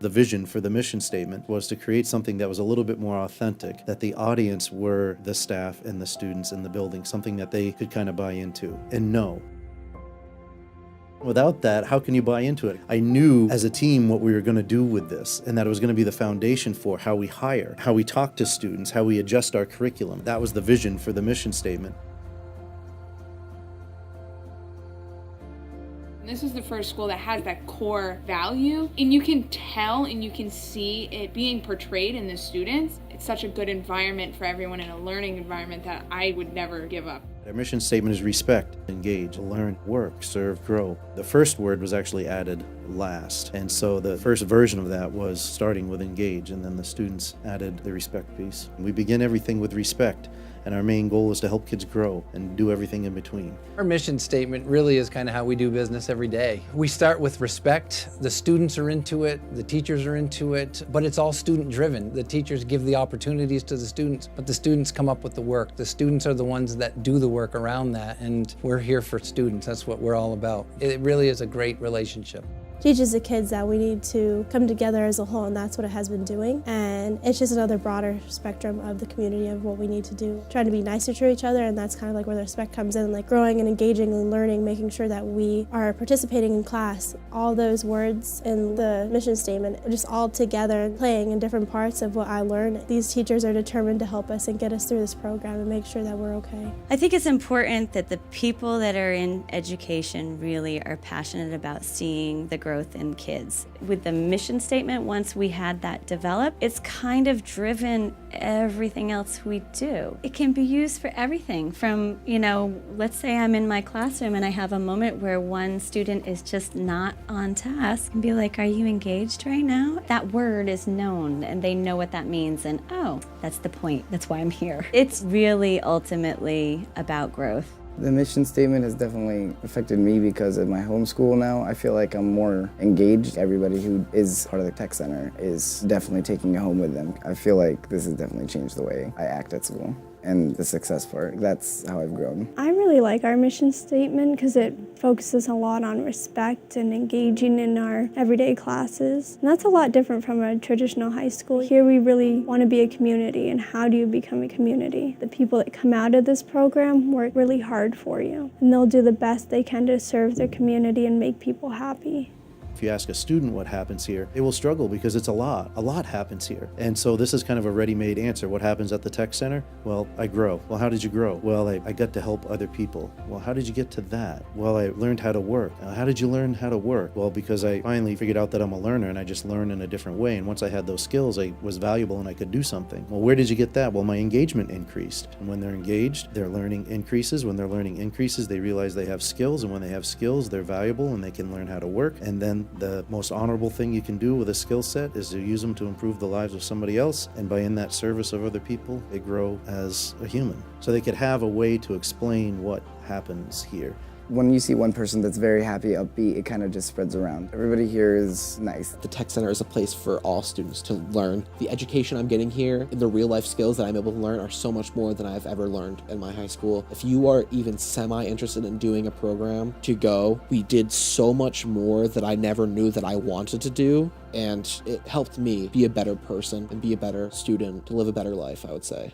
The vision for the mission statement was to create something that was a little bit more authentic, that the audience were the staff and the students in the building, something that they could kind of buy into and know. Without that, how can you buy into it? I knew as a team what we were going to do with this, and that it was going to be the foundation for how we hire, how we talk to students, how we adjust our curriculum. That was the vision for the mission statement. This is the first school that has that core value, and you can tell and you can see it being portrayed in the students. It's such a good environment for everyone, in a learning environment that I would never give up. Our mission statement is respect, engage, learn, work, serve, grow. The first word was actually added last, and so the first version of that was starting with engage, and then the students added the respect piece. We begin everything with respect, and our main goal is to help kids grow and do everything in between. Our mission statement really is kind of how we do business every day. We start with respect. The students are into it, the teachers are into it, but it's all student driven. The teachers give the opportunities to the students, but the students come up with the work. The students are the ones that do the work around that, and we're here for students. That's what we're all about. It really is a great relationship. Teaches the kids that we need to come together as a whole, and that's what it has been doing. And it's just another broader spectrum of the community of what we need to do. Trying to be nicer to each other, and that's kind of like where the respect comes in, like growing and engaging and learning, making sure that we are participating in class. All those words in the mission statement are just all together and playing in different parts of what I learned. These teachers are determined to help us and get us through this program and make sure that we're okay. I think it's important that the people that are in education really are passionate about seeing the growth in kids. With the mission statement, once we had that developed, it's kind of driven everything else we do. It can be used for everything from, let's say I'm in my classroom and I have a moment where one student is just not on task, and be like, are you engaged right now? That word is known and they know what that means, and oh, that's the point. That's why I'm here. It's really ultimately about growth. The mission statement has definitely affected me because at my home school now, I feel like I'm more engaged. Everybody who is part of the tech center is definitely taking it home with them. I feel like this has definitely changed the way I act at school and the success part. That's how I've grown. I really like our mission statement because it focuses a lot on respect and engaging in our everyday classes. And that's a lot different from a traditional high school. Here we really want to be a community, and how do you become a community? The people that come out of this program work really hard for you, and they'll do the best they can to serve their community and make people happy. If you ask a student what happens here, they will struggle because it's a lot. A lot happens here. And so this is kind of a ready-made answer. What happens at the tech center? Well, I grow. Well, how did you grow? Well, I got to help other people. Well, how did you get to that? Well, I learned how to work. How did you learn how to work? Well, because I finally figured out that I'm a learner and I just learn in a different way. And once I had those skills, I was valuable and I could do something. Well, where did you get that? Well, my engagement increased. And when they're engaged, their learning increases. When their learning increases, they realize they have skills. And when they have skills, they're valuable and they can learn how to work. And then the most honorable thing you can do with a skill set is to use them to improve the lives of somebody else, and by in that service of other people, they grow as a human. So they could have a way to explain what happens here. When you see one person that's very happy, upbeat, it kind of just spreads around. Everybody here is nice. The Tech Center is a place for all students to learn. The education I'm getting here and the real life skills that I'm able to learn are so much more than I've ever learned in my high school. If you are even semi-interested in doing a program, to go. We did so much more that I never knew that I wanted to do, and it helped me be a better person and be a better student, to live a better life, I would say.